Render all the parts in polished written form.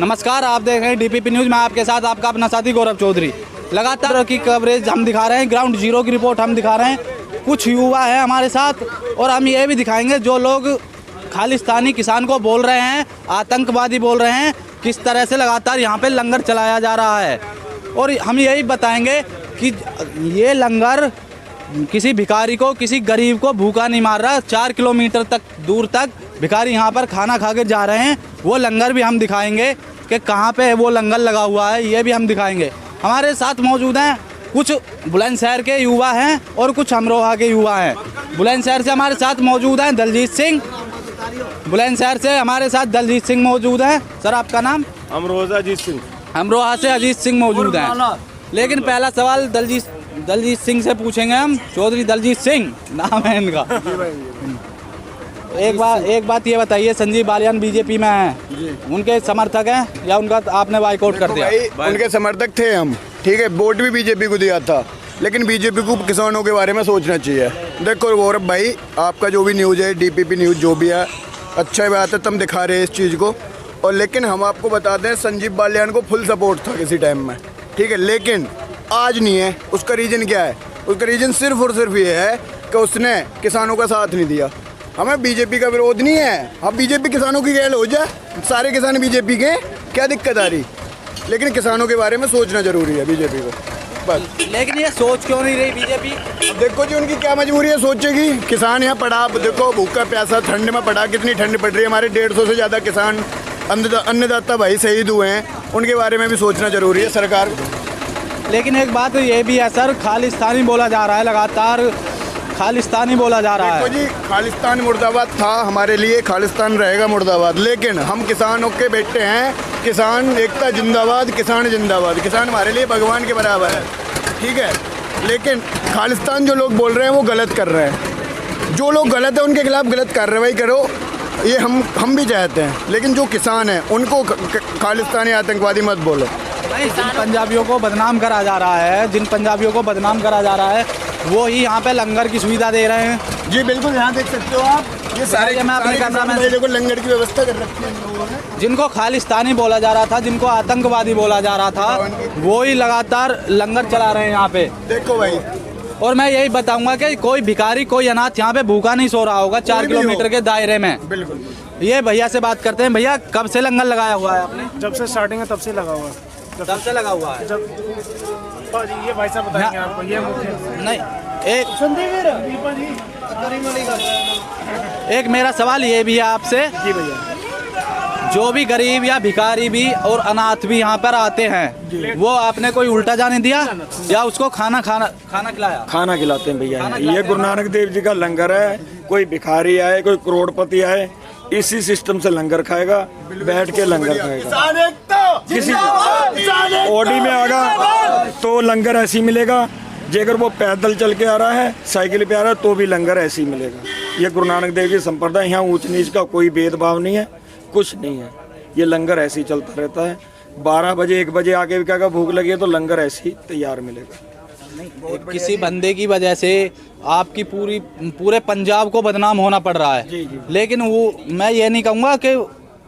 नमस्कार, आप देख रहे हैं डीपीपी न्यूज़। मैं आपके साथ आपका अपना साथी गौरव चौधरी। लगातार की कवरेज हम दिखा रहे हैं, ग्राउंड जीरो की रिपोर्ट हम दिखा रहे हैं। कुछ युवा हैं हमारे साथ और हम ये भी दिखाएंगे जो लोग खालिस्तानी किसान को बोल रहे हैं, आतंकवादी बोल रहे हैं, किस तरह से लगातार यहाँ पे लंगर चलाया जा रहा है। और हम यही बताएंगे कि ये लंगर किसी भिखारी को, किसी गरीब को भूखा नहीं मार रहा। 4 किलोमीटर तक दूर तक भिखारी यहाँ पर खाना खा के जा रहे हैं। वो लंगर भी हम दिखाएंगे कि कहाँ पे वो लंगर लगा हुआ है, ये भी हम दिखाएंगे। हमारे साथ मौजूद हैं कुछ बुलंदशहर के युवा हैं और कुछ अमरोहा के युवा हैं। बुलंदशहर से हमारे साथ मौजूद हैं दलजीत सिंह। बुलंदशहर से हमारे साथ दलजीत सिंह मौजूद हैं। सर, आपका नाम? अमरोहा अजीत सिंह। अमरोहा से अजीत सिंह मौजूद हैं। लेकिन पहला सवाल दलजीत सिंह से पूछेंगे हम। चौधरी दलजीत सिंह नाम है इनका। एक बात ये बताइए, संजीव बालियान बीजेपी में हैं, उनके समर्थक हैं या उनका आपने बाइकआउट कर दिया? उनके समर्थक थे हम, ठीक है। वोट भी बीजेपी को दिया था, लेकिन बीजेपी को किसानों के बारे में सोचना चाहिए। देखो गौरव भाई, आपका जो भी न्यूज़ है, डीपीपी न्यूज़ जो भी है, अच्छा बात है, तुम दिखा रहे हैं इस चीज़ को। और लेकिन हम आपको बता दें, संजीव बालियान को फुल सपोर्ट था किसी टाइम में, ठीक है, लेकिन आज नहीं है। उसका रीज़न क्या है? उसका रीज़न सिर्फ और सिर्फ ये है कि उसने किसानों का साथ नहीं दिया। हमें बीजेपी का विरोध नहीं है। अब बीजेपी किसानों की गैल हो जाए, सारे किसान बीजेपी के, क्या दिक्कत आ रही? लेकिन किसानों के बारे में सोचना जरूरी है बीजेपी को, बस। लेकिन ये सोच क्यों नहीं रही बीजेपी? देखो जी, उनकी क्या मजबूरी है, सोचेगी। किसान यहाँ पड़ा, देखो भूखा प्यासा ठंड में पड़ा, कितनी ठंड पड़ रही है। हमारे 150 से ज़्यादा किसान अन्नदाता भाई शहीद हुए हैं, उनके बारे में भी सोचना जरूरी है सरकार को। लेकिन एक बात ये भी है सर, खालिस्तानी बोला जा रहा है, लगातार खालिस्तानी बोला जा रहा है। देखो जी, खालिस्तान मुर्दाबाद था हमारे लिए, खालिस्तान रहेगा मुर्दाबाद। लेकिन हम किसानों के बेटे हैं। किसान एकता जिंदाबाद, किसान जिंदाबाद। किसान हमारे लिए भगवान के बराबर है, ठीक है। लेकिन खालिस्तान जो लोग बोल रहे हैं वो गलत कर रहे हैं। जो लोग गलत है उनके खिलाफ गलत कार्रवाई करो, ये हम भी चाहते हैं। लेकिन जो किसान हैं उनको खालिस्तानी आतंकवादी मत बोलो। जिन पंजाबियों को बदनाम करा जा रहा है, वो ही यहाँ पे लंगर की सुविधा दे रहे हैं। जी बिल्कुल, यहाँ देख सकते हो आप, ये सारे मैं अपने कैमरा में देखो लंगर की व्यवस्था कर रखी है इन लोगों ने। जिनको खालिस्तानी बोला जा रहा था, जिनको आतंकवादी बोला जा रहा था, वो ही लगातार लंगर चला रहे हैं यहाँ पे। देखो भाई, और मैं यही बताऊंगा कि कोई भिखारी, कोई अनाथ यहाँ पे भूखा नहीं सो रहा होगा 4 किलोमीटर के दायरे में। बिल्कुल। ये भैया से बात करते हैं। भैया, कब से लंगर लगाया हुआ है आपने? जब से स्टार्टिंग है तब से लगा हुआ है। तब से लगा हुआ है। ये भाई साहब बताएंगे आपको। ये नहीं, एक मेरा सवाल ये भी है आपसे। जी भैया, जो भी गरीब या भिखारी भी और अनाथ भी यहाँ पर आते हैं, वो आपने कोई उल्टा जाने दिया या उसको खाना खिलाया? खाना खिलाते हैं भैया। ये गुरु नानक देव जी का लंगर है। कोई भिखारी आए, कोई करोड़पति आए, इसी सिस्टम से लंगर खाएगा, बैठ के लंगर खाएगा। किसी ऑडी में आगा तो लंगर ऐसे ही मिलेगा। जेकर वो पैदल चल के आ रहा है, साइकिल पे आ रहा है, तो भी लंगर ऐसे ही मिलेगा। ये गुरु नानक देव की संप्रदाय, यहाँ ऊंच नीच का कोई भेदभाव नहीं है, कुछ नहीं है। ये लंगर ऐसे ही चलता रहता है। 12 बजे 1 बजे आके भी क्या भूख लगी है तो लंगर ऐसे ही तैयार मिलेगा। किसी बंदे की वजह से आपकी पूरे पंजाब को बदनाम होना पड़ रहा है। जी। लेकिन वो, मैं ये नहीं कहूँगा कि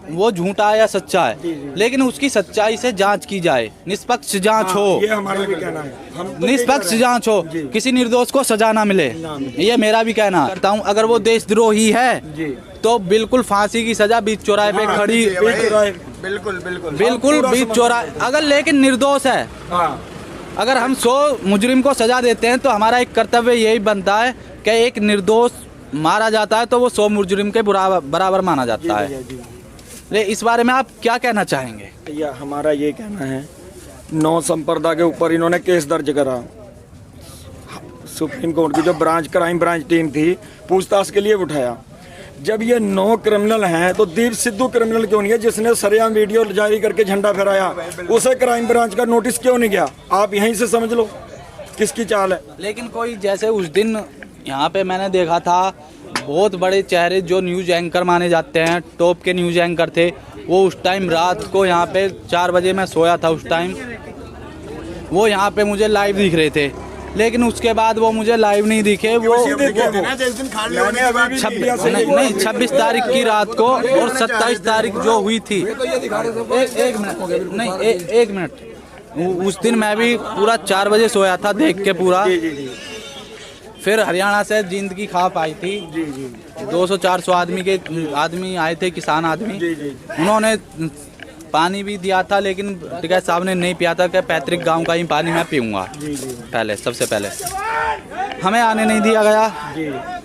वो झूठा है या सच्चा है, लेकिन उसकी सच्चाई से जांच की जाए, निष्पक्ष जांच हो। ये हमारा भी कहना है, हम तो निष्पक्ष जांच हो, किसी निर्दोष को सजा ना मिले, ये मेरा भी कहना करता हूँ। अगर वो देशद्रोही है तो बिल्कुल फांसी की सजा बीच चौराहे पे खड़ी, बिल्कुल बीच चौराहे। अगर लेकिन निर्दोष है, अगर हम 100 मुजरिम को सजा देते हैं तो हमारा एक कर्तव्य यही बनता है कि एक निर्दोष मारा जाता है तो वो 100 मुजरिम के बराबर माना जाता है। इस बारे में आप क्या कहना चाहेंगे? भैया, हमारा ये कहना है, 9 संप्रदाय के ऊपर इन्होंने केस दर्ज करा। सुप्रीम कोर्ट की जो क्राइम ब्रांच टीम थी, पूछताछ के लिए उठाया। जब ये 9 क्रिमिनल हैं तो दीप सिद्धू क्रिमिनल क्यों नहीं है, जिसने सरेआम वीडियो जारी करके झंडा फहराया? उसे क्राइम ब्रांच का नोटिस क्यों नहीं गया? आप यहीं से समझ लो किसकी चाल है। लेकिन कोई, जैसे उस दिन यहाँ पे मैंने देखा था, बहुत बड़े चेहरे जो न्यूज़ एंकर माने जाते हैं, टॉप के न्यूज़ एंकर थे, वो उस टाइम रात को यहाँ पे 4 बजे मैं सोया था, उस टाइम वो यहाँ पे मुझे लाइव दिख रहे थे। लेकिन उसके बाद वो मुझे लाइव नहीं दिखे। वो मैंने अभी भी मीडिया से नहीं 26 तारीख की रात को और 27 तारीख जो हुई थी, एक मिनट नहीं, एक मिनट, उस दिन मैं भी पूरा 4 बजे सोया था देख के पूरा। फिर हरियाणा से जिंदगी खाप आई थी, 200-400 आदमी आए थे, किसान आदमी। उन्होंने पानी भी दिया था, लेकिन टिकैत साहब ने नहीं पिया था कि पैतृक गांव का ही पानी मैं पीऊँगा। पहले सबसे पहले हमें आने नहीं दिया गया,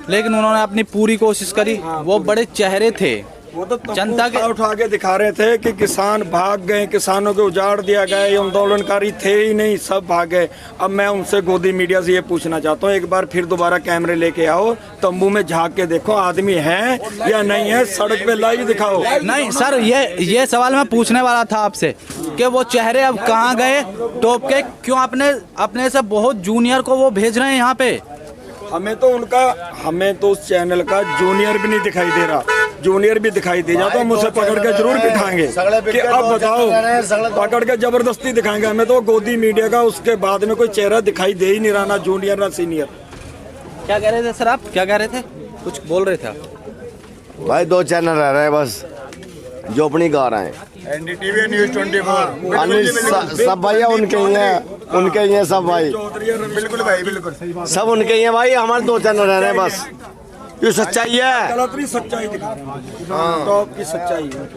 लेकिन उन्होंने अपनी पूरी कोशिश करी। वो बड़े चेहरे थे, वो तो जनता के उठा के दिखा रहे थे कि किसान भाग गए, किसानों को उजाड़ दिया गया, ये आंदोलनकारी थे ही नहीं, सब भाग गए। अब मैं उनसे गोदी मीडिया से ये पूछना चाहता हूँ, एक बार फिर दोबारा कैमरे लेके आओ, तंबू में झांक के देखो आदमी है या नहीं है, सड़क पे लाइव दिखाओ। नहीं सर, ये सवाल मैं पूछने वाला था आपसे कि वो चेहरे अब कहाँ गए टॉप के, क्यों अपने से बहुत जूनियर को वो भेज रहे हैं यहाँ पे। हमें तो उस चैनल का जूनियर भी नहीं दिखाई दे रहा, जूनियर भी दिखाई दे जाता, हम उसे पकड़ के जरूर बिठाएंगे कि अब बताओ, पकड़ के जबरदस्ती दिखाएंगे। हमें तो गोदी मीडिया का उसके बाद में कोई चेहरा दिखाई दे ही नहीं रहा, ना जूनियर ना सीनियर। क्या कह रहे थे सर आप, क्या कह रहे थे, कुछ बोल रहे थे आप? भाई 2 चैनल रह रहे हैं बस जो अपनी गा रहे हैं, एनडीटीवी न्यूज़ 24 सब भैया उनके ही हैं सब भाई, बिल्कुल भाई बिल्कुल सब उनके ही हैं भाई। हमारे 2 चैनल रह रहे हैं बस, ये सच्चाई है, गलत सच्चाई दिखा रहे हैं, टॉप की सच्चाई है।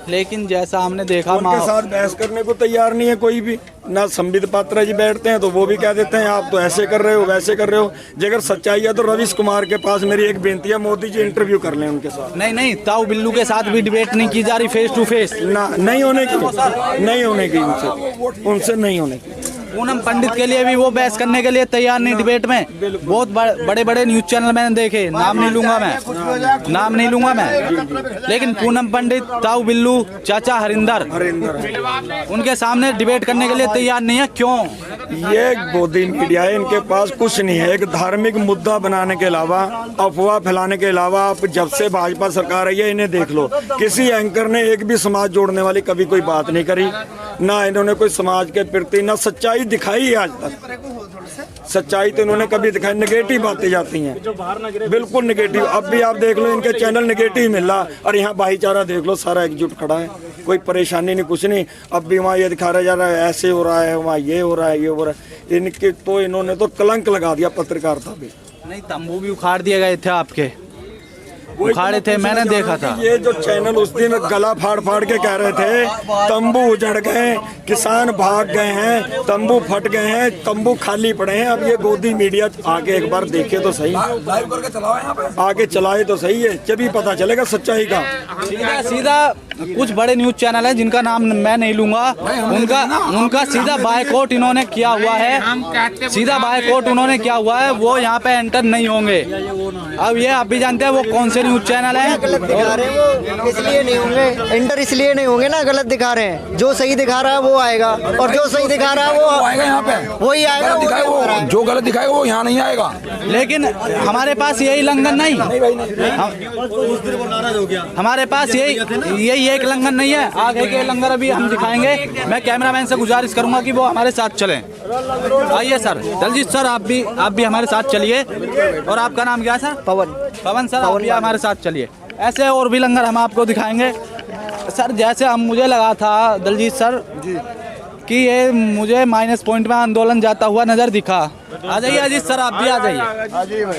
लेकिन जैसा हमने देखा उनके साथ बहस करने को तैयार नहीं है कोई भी, ना संबित पात्रा जी बैठते हैं तो वो भी कह देते हैं आप तो ऐसे कर रहे हो वैसे कर रहे हो। अगर सच्चाई है तो रवीश कुमार के पास मेरी एक बेनती है, मोदी जी इंटरव्यू कर लें उनके साथ। नहीं ताऊ बिल्लू के साथ भी डिबेट नहीं की जा रही फेस टू फेस, ना नहीं होने की उनसे नहीं होने की। पूनम पंडित के लिए भी वो बहस करने के लिए तैयार नहीं डिबेट में। बहुत बड़े न्यूज चैनल मैंने देखे, नाम नहीं लूंगा मैं, लेकिन पूनम पंडित, ताऊ बिल्लू, चाचा हरिंदर उनके सामने डिबेट करने के लिए तैयार नहीं है। क्यों? ये गोदी मीडिया है, इनके पास कुछ नहीं है, एक धार्मिक मुद्दा बनाने के अलावा, अफवाह फैलाने के अलावा। आप जब से भाजपा सरकार आई है, इन्हें देख लो, किसी एंकर ने एक भी समाज जोड़ने वाली कभी कोई बात नहीं करी, ना इन्होंने कोई समाज के प्रति ना सच्चाई दिखाई है आज तक। सच्चाई तो इन्होंने कभी दिखाई, नेगेटिव बातें जाती हैं, बिल्कुल नेगेटिव। अब भी आप देख लो इनके चैनल नेगेटिव मिल रहा, और यहाँ भाईचारा देख लो, सारा एकजुट खड़ा है, कोई परेशानी नहीं, कुछ नहीं। अब भी वहाँ ये दिखा रहा जा रहा है ऐसे हो रहा है, वहाँ ये हो रहा है, ये हो रहा है। इनके तो इन्होंने तो कलंक लगा दिया पत्रकारिता पे। नहीं, तंबू भी उखाड़ दिए गए थे आपके, उखाड़े थे, मैंने देखा था। ये जो चैनल उस दिन गला फाड़ फाड़ के कह रहे थे तंबू उजड़ गए, किसान भाग गए हैं, तंबू फट गए हैं, तंबू खाली पड़े हैं। अब ये गोदी मीडिया आगे एक बार देखे तो सही, आगे चलाए तो सही है, जब पता चलेगा सच्चाई का। सीधा कुछ बड़े न्यूज चैनल है जिनका नाम मैं नहीं लूंगा, उनका सीधा बायकॉट इन्होंने किया हुआ है, सीधा बायकॉट उन्होंने किया हुआ है, वो यहाँ पे एंटर नहीं होंगे। अब ये आप भी जानते हैं वो कौन से न्यूज चैनल है, गलत दिखा रहे हैं वो, इसलिए नहीं होंगे एंटर, इसलिए नहीं होंगे ना, गलत दिखा रहे हैं। जो सही दिखा रहा है वो आएगा, और जो सही दिखा रहा है वो आएगा, यहाँ पे वही आएगा, जो गलत दिखाएगा वो यहाँ नहीं आएगा। लेकिन हमारे पास यही लंघन नहीं, हमारे पास यही एक लंघन नहीं है, आगे के लंगर अभी हम दिखाएंगे। मैं कैमरामैन से गुजारिश करूंगा कि वो हमारे साथ चलें। आइए सर, दलजीत सर आप भी हमारे साथ चलिए। और आपका नाम क्या है सर? पवन सर, आप भी हमारे साथ चलिए। ऐसे और भी लंगर हम आपको दिखाएंगे सर। जैसे मुझे लगा था दलजीत सर कि ये मुझे माइनस पॉइंट में आंदोलन जाता हुआ नजर दिखा। आ जाइए अजीत सर, आप भी आ जाइए।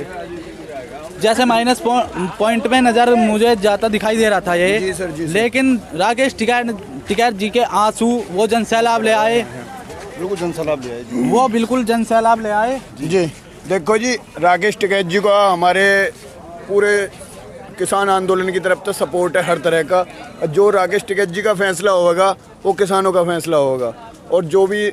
जैसे माइनस पॉइंट में नज़र मुझे जाता दिखाई दे रहा था ये, जी सर, जी सर। लेकिन राकेश जी के आंसू वो जन सैलाब ले आए, बिल्कुल जन सैलाब ले आए, वो बिल्कुल जन सैलाब ले आए। जी देखो जी, राकेश टिकैत जी को हमारे पूरे किसान आंदोलन की तरफ से सपोर्ट है हर तरह का। जो राकेश टिकैत जी का फैसला होगा वो किसानों का फैसला होगा, और जो भी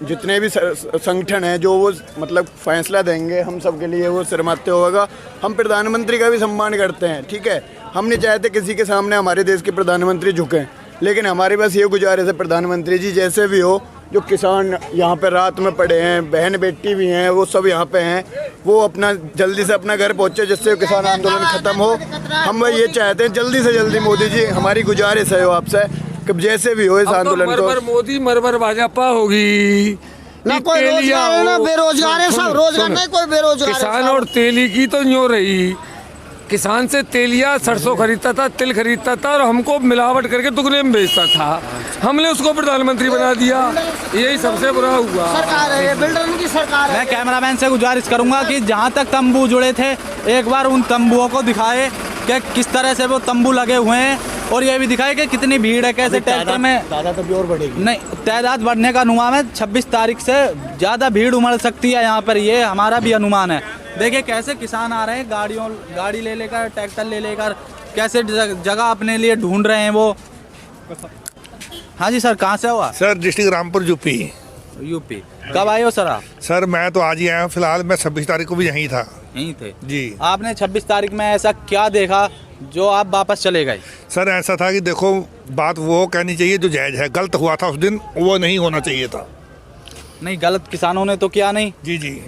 जितने भी संगठन हैं जो वो मतलब फैसला देंगे हम सब के लिए वो सिरमाते होगा। हम प्रधानमंत्री का भी सम्मान करते हैं, ठीक है, हम नहीं चाहते किसी के सामने हमारे देश के प्रधानमंत्री झुकें, लेकिन हमारे पास ये गुजारिश है प्रधानमंत्री जी जैसे भी हो, जो किसान यहाँ पे रात में पड़े हैं, बहन बेटी भी हैं, वो सब यहाँ पे हैं, वो अपना जल्दी से अपना घर पहुँचे जिससे किसान आंदोलन ख़त्म हो। हम ये चाहते हैं जल्दी से जल्दी, मोदी जी हमारी गुजारिश है आपसे कि जैसे भी हो इस आंदोलन को। मोदी मरबर भाजपा होगी, ना कोई रोजगार है ना बेरोजगार है, सब रोजगार नहीं, कोई बेरोजगार है। किसान और तेली की तो यूँ रही, किसान से तेलिया सरसों खरीदता था, तिल खरीदता था और हमको मिलावट करके दुगने में बेचता था। हमने उसको प्रधानमंत्री बना दिया, यही सबसे बुरा हुआ। सरकार है, ये बिल्डर की सरकार है। मैं कैमरामैन से गुजारिश करूंगा कि जहां तक तंबू जुड़े थे एक बार उन तंबुओं को दिखाए कि किस तरह से वो तंबू लगे हुए हैं, और ये भी दिखाए कि कितनी भीड़ है, कैसे ट्रैक्टर में तादाद अभी और बढ़ेगी। नहीं, तादाद बढ़ने का अनुमान है। 26 तारीख से ज़्यादा भीड़ उमड़ सकती है यहाँ पर, ये हमारा भी अनुमान है। देखिए कैसे किसान आ रहे हैं गाड़ी ले लेकर, ट्रैक्टर ले लेकर, कैसे जगह अपने लिए ढूंढ रहे हैं वो। हाँ जी सर, कहाँ से हुआ? Sir district Rampur UP. UP. कब आए हो सर आप? सर मैं तो आज ही आया हूँ, फिलहाल मैं 26 तारीख को भी यहीं था। यहीं थे जी। आपने 26 तारीख में ऐसा क्या देखा जो आप वापस चले गए? सर ऐसा था कि देखो, बात वो कहनी चाहिए जो जायज़ है। गलत हुआ था उस दिन, वो नहीं होना चाहिए था। नहीं, गलत किसानों ने तो किया नहीं। जी जी।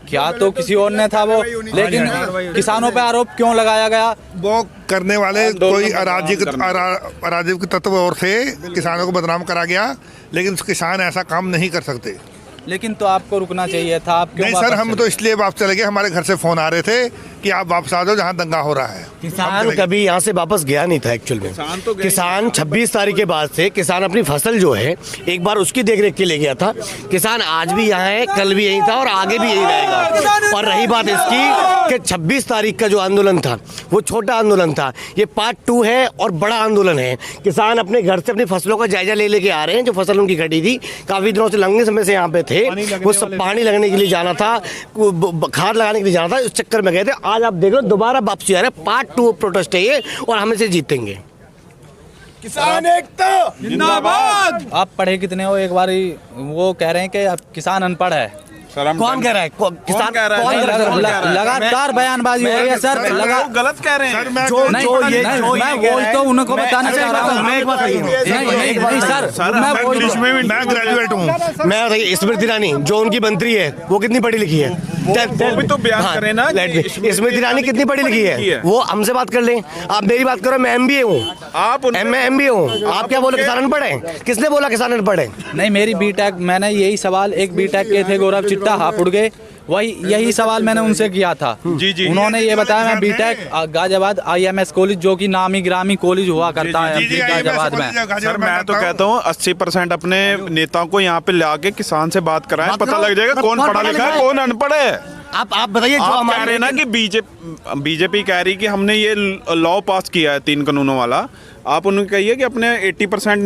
क्या तो किसी और ने था वो, लेकिन किसानों पे आरोप क्यों लगाया गया? वो करने वाले कोई अराजक तत्व और थे, किसानों को बदनाम करा गया, लेकिन किसान ऐसा काम नहीं कर सकते। लेकिन तो आपको रुकना चाहिए था, आप क्यों नहीं वापस सर, हम चले? तो इसलिए वापस चले गए, हमारे घर से फ़ोन आ रहे थे कि आप वापस आ जाओ जहाँ दंगा हो रहा है। किसान कभी यहाँ से वापस गया नहीं था एक्चुअल में। किसान 26 तारीख के बाद से किसान अपनी फसल जो है एक बार उसकी देखरेख के लिए गया था। किसान आज भी यहाँ है, कल भी यहीं था और आगे भी यहीं रहेगा। और रही बात इसकी कि 26 तारीख का जो आंदोलन था वो छोटा आंदोलन था, ये पार्ट 2 है और बड़ा आंदोलन है। किसान अपने घर से अपनी फसलों का जायजा ले लेके आ रहे हैं। जो फसल उनकी कटी थी, काफ़ी दिनों से लंबे समय से यहाँ पे थे, वो सब पानी लगने के लिए जाना था, खाद लगाने के लिए जाना था, उस चक्कर में गए थे। आज आप देख लो दोबारा वापसी आ रहा है, पार्ट 2 प्रोटेस्ट है ये, और हम इसे जीतेंगे। किसान एकता जिंदाबाद। आप पढ़े कितने हो? एक बार वो कह रहे हैं कि अब किसान अनपढ़ है। कौन कह रहा है? किसान कह रहा है? लगातार बयानबाजी हो रही है सर। गलत कह रहे हैं। सर मैं मैं तो उनको बताना चाह रहा हूँ। नहीं सर, मैं ग्रेजुएट हूँ। मैं स्मृति ईरानी जो उनकी मंत्री है वो कितनी पढ़ी लिखी है? वो भी तो बयान करें ना। स्मृति ईरानी कितनी पढ़ी लिखी है? वो हमसे बात कर लें। आप मेरी बात करो, मैं MBA हूँ। आप मैं MBA हूँ। आप क्या बोले किसान अनपढ़ है? किसने बोला किसान अनपढ़ है? नहीं, मेरी बीटेक, मैंने यही सवाल, एक बीटेक के थे गौरव चिट्टा हापुड़ के, वही यही सवाल मैंने उनसे किया था। जी। उन्होंने ये बताया, मैं बीटेक गाजियाबाद IMS कॉलेज, जो कि नामी ग्रामी कॉलेज हुआ करता है गाजियाबाद में। सर मैं तो कहता हूँ 80% अपने नेताओं को यहाँ पे लाके किसान से बात कराएं, पता लग जाएगा कौन पढ़ा लिखा है, कौन अनपढ़ है। आप बताइए। जो आप कह रहे हैं ना कि बीजेपी कह रही कि हमने ये लॉ पास किया है 3 कानूनों वाला, आप उन्हें कहिए कि अपने 80%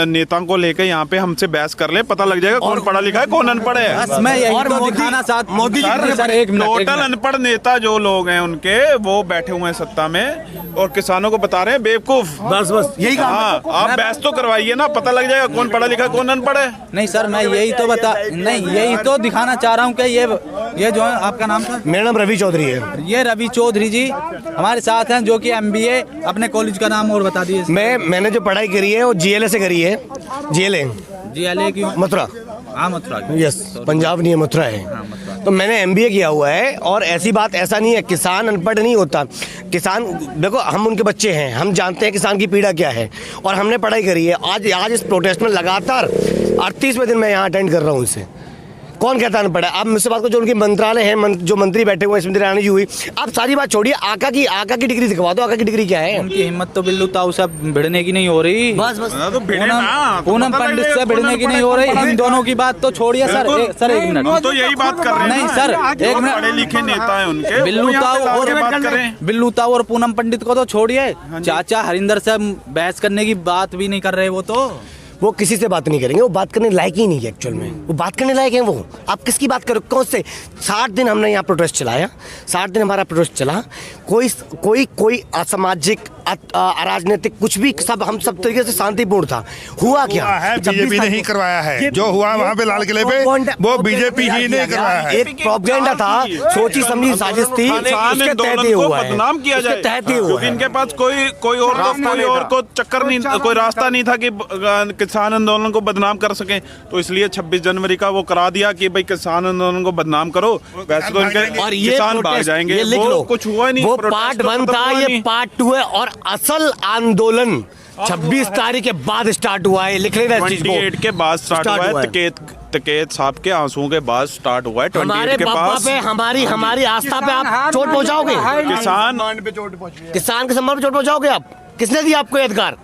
नेताओं को लेकर यहाँ पे हमसे बहस कर ले, पता लग जाएगा कौन पढ़ा लिखा है, कौन अनपढ़ है। बस मैं यही तो दिखाना चाहता हूँ। मोदी सर, एक टोटल अनपढ़ नेता जो लोग हैं उनके, वो बैठे हुए हैं सत्ता में और किसानों को बता रहे हैं बेवकूफ। बस यही काम। हाँ, आप बहस तो करवाइए ना, पता लग जाएगा कौन पढ़ा लिखा कौन अनपढ़ है। नहीं सर, मैं यही तो दिखाना चाह रहा हूँ कि ये जो है, आपका नाम था? मेरा नाम रवि चौधरी है। ये रवि चौधरी जी हमारे साथ हैं, जो कि MBA, अपने कॉलेज का नाम और बता दीजिए। मैंने जो पढ़ाई करी है वो GLA से करी है। GLA की मथुरा। हाँ, मथुरा। यस, पंजाब नहीं है, मथुरा है। तो मैंने MBA किया हुआ है। और ऐसी बात ऐसा नहीं है, किसान अनपढ़ नहीं होता। किसान देखो, हम उनके बच्चे हैं, हम जानते हैं किसान की पीड़ा क्या है, और हमने पढ़ाई करी है। आज इस प्रोटेस्ट में लगातार 38वें दिन मैं यहाँ अटेंड कर रहा हूँ इसे। कौन कहता अनपढ़ है? आप मुझसे बात करो, जो उनके मंत्रालय है, जो मंत्री बैठे हुए हैं, स्मृति ईरानी जी हुई, आप सारी बात छोड़िए, आका की डिग्री दिखवा दो। आका की डिग्री क्या है? उनकी हिम्मत तो बिल्लू ताऊ से भिड़ने की नहीं हो रही। बस पूनम पंडित से भिड़ने की नहीं हो रही। इन दोनों की बात तो छोड़िए सर। सर एक मिनट, तो यही बात कर रहे हैं। नहीं सर, एक मिनट। पढ़े लिखे नेता है उनके, बिल्लू ताऊ और पूनम पंडित को तो छोड़िए, चाचा हरिंदर से बहस करने की बात भी नहीं कर रहे। वो किसी से बात नहीं करेंगे, वो बात करने लायक ही नहीं है एक्चुअल में। वो बात करने लायक है वो? आप किसकी बात करो? कौन से 60 दिन हमने यहाँ प्रोटेस्ट चलाया, 60 दिन हमारा प्रोटेस्ट चला। कोई असामाजिक अराजनीतिक कुछ भी, हम सब तरीके से शांतिपूर्ण था। हुआ क्या है? बीजेपी ने ही करवाया है। जो हुआ वहाँ पे लाल किले पे, वो बीजेपी ही ने करवाया है। एक प्रोपेगेंडा था, सोची समझी साजिश थी, उसके तहत ही हुआ है। बदनाम किया जाए, क्योंकि इनके पास कोई और को चक्कर नहीं, कोई रास्ता नहीं था कि किसान आंदोलन को बदनाम कर सके। तो इसलिए 26 जनवरी का वो करा दिया कि भाई किसान आंदोलन को बदनाम करो, वैसे तो इनके किसान भाग जाएंगे। वो कुछ हुआ नहीं। वो पार्ट 1 था, ये पार्ट 2 है। और असल आंदोलन 26 तारीख के बाद स्टार्ट हुआ है। लिख लेना इस चीज को। 28 के बाद स्टार्ट हुआ है। टिकैत साहब के आंसुओं के बाद स्टार्ट हुआ है। 28 हमारे के पापा पास पे हमारी आस्था पे आप चोट पहुंचाओगे, किसान किसान के सम्मान पे चोट पहुंचाओगे आप। किसने दिया आपको अधिकार?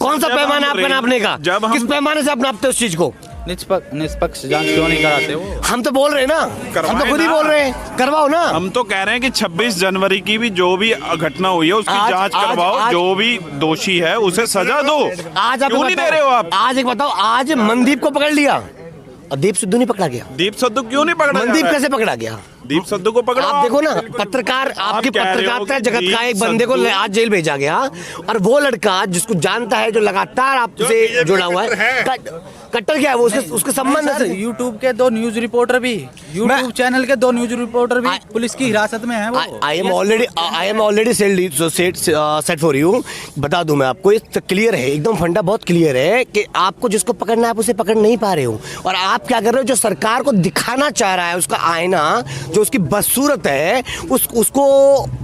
कौन सा जब पैमाना हम आपका नापने का? जब हम- किस पैमाने से आप नापते हो उस चीज को? निष्पक्ष जांच क्यों नहीं कराते वो? हम तो बोल रहे हैं ना, हम तो खुद ही ना। बोल रहे हैं, करवाओ ना। हम तो कह रहे हैं कि 26 जनवरी की भी जो भी घटना हुई है उसकी जांच करवाओ, जो भी दोषी है उसे सजा दो। आज आप क्यों नहीं दे रहे हो आप? आज एक बताओ, आज मनदीप को पकड़ लिया और दीप सिद्धू नहीं पकड़ा गया। दीप सिद्धू क्यों नहीं पकड़ा? मनदीप कैसे पकड़ा गया? दीप सिद्धू को पकड़ो। आप देखो ना, पत्रकार, आपकी कह रहे हो पत्रकारिता कि जगत का दीप एक बंदे को सिद्धू- आज जेल भेजा गया, और वो लड़का जिसको जानता है, जो लगातार आपसे जुड़ा हुआ है, कट्टर क्या है वो, उसके संबंध से यूट्यूब के 2 न्यूज रिपोर्टर भी, यूट्यूब चैनल के 2 न्यूज रिपोर्टर भी पुलिस की हिरासत में है वो। I am already set for you. बता दूं मैं आपको, ये क्लियर है एकदम, फंडा बहुत क्लियर है कि आपको जिसको पकड़ना है आप उसे पकड़ नहीं पा रहे हो, और आप क्या कर रहे हो, जो सरकार को दिखाना चाह रहा है उसका आईना, जो उसकी बदसूरत है, उसको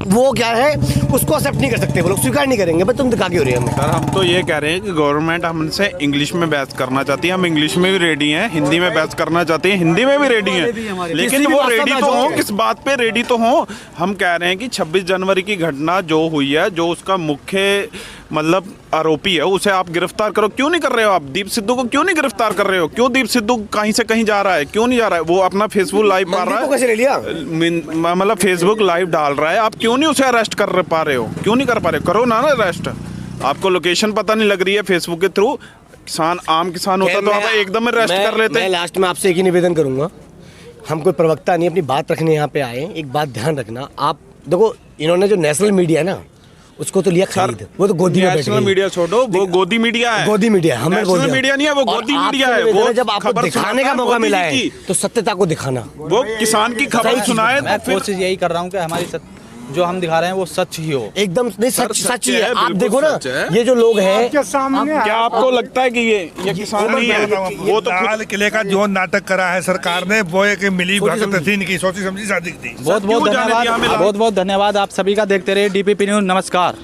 वो क्या है, उसको एक्सेप्ट नहीं कर सकते वो लोग, स्वीकार नहीं करेंगे। भाई तुम दिखा के हो रही है हमें। सर हम तो ये कह रहे हैं कि गवर्नमेंट हमसे इंग्लिश में बहस करना चाहती है, हम इंग्लिश में भी रेडी हैं, हिंदी में बहस करना चाहते हैं, हिंदी में भी रेडी हैं, लेकिन किसी भी वो भाषा रेडी में तो आ हो, जाओ। किस बात पे रेडी तो हो। हम कह रहे हैं कि 26 जनवरी की घटना जो हुई है, जो उसका मुख्य मतलब आरोपी है, उसे आप गिरफ्तार करो। क्यों नहीं कर रहे हो आप? दीप सिद्धू को क्यों नहीं गिरफ्तार कर रहे हो? क्यों दीप सिद्धू कहीं से कहीं जा रहा है? क्यों नहीं जा रहा है? वो अपना फेसबुक लाइव मार रहा मनदीप को कैसे ले लिया? है, मतलब फेसबुक लाइव डाल रहा है, आप क्यों नहीं उसे अरेस्ट कर पा रहे हो? क्यों नहीं कर पा रहे हो? करो ना अरेस्ट। आपको लोकेशन पता नहीं लग रही है फेसबुक के थ्रू? किसान, आम किसान होता तो आप एकदम अरेस्ट कर लेते। मैं लास्ट में आपसे एक ही निवेदन करूंगा, हम कोई प्रवक्ता नहीं, अपनी बात रखने यहाँ पे आए। एक बात ध्यान रखना, आप देखो, इन्होंने जो नेशनल मीडिया है ना, उसको तो लिया खरीद, वो तो गोदी में बैठ नेशनल गई। मीडिया छोड़ो, वो गोदी मीडिया है। गोदी मीडिया, हमें नेशनल मीडिया नहीं है, वो और गोदी आपसे मीडिया है। निवेदन वो जब आपको खबर दिखाने सुनाता का है मौका मोदी मिला जी है की। तो सत्यता को दिखाना। वो किसान की खबर सुनाए मैं तो फिर कोशिश यही कर रहा हूँ कि हमारी जो हम दिखा रहे हैं वो सच ही हो। एकदम नहीं, सच ही है। आप बिल्कुल देखो ना, सच है। ये जो लोग हैं, क्या आपको लगता है कि ये किसान नहीं है? वो तो खुद- लाल किले का जो नाटक करा है सरकार ने, वो एक मिली भगत थी, इनकी सोची समझी शादी थी। बहुत बहुत क्यों जाने दिया धन्यवाद, हमें? बहुत बहुत धन्यवाद आप सभी का। देखते रहिए DPP न्यूज़। नमस्कार।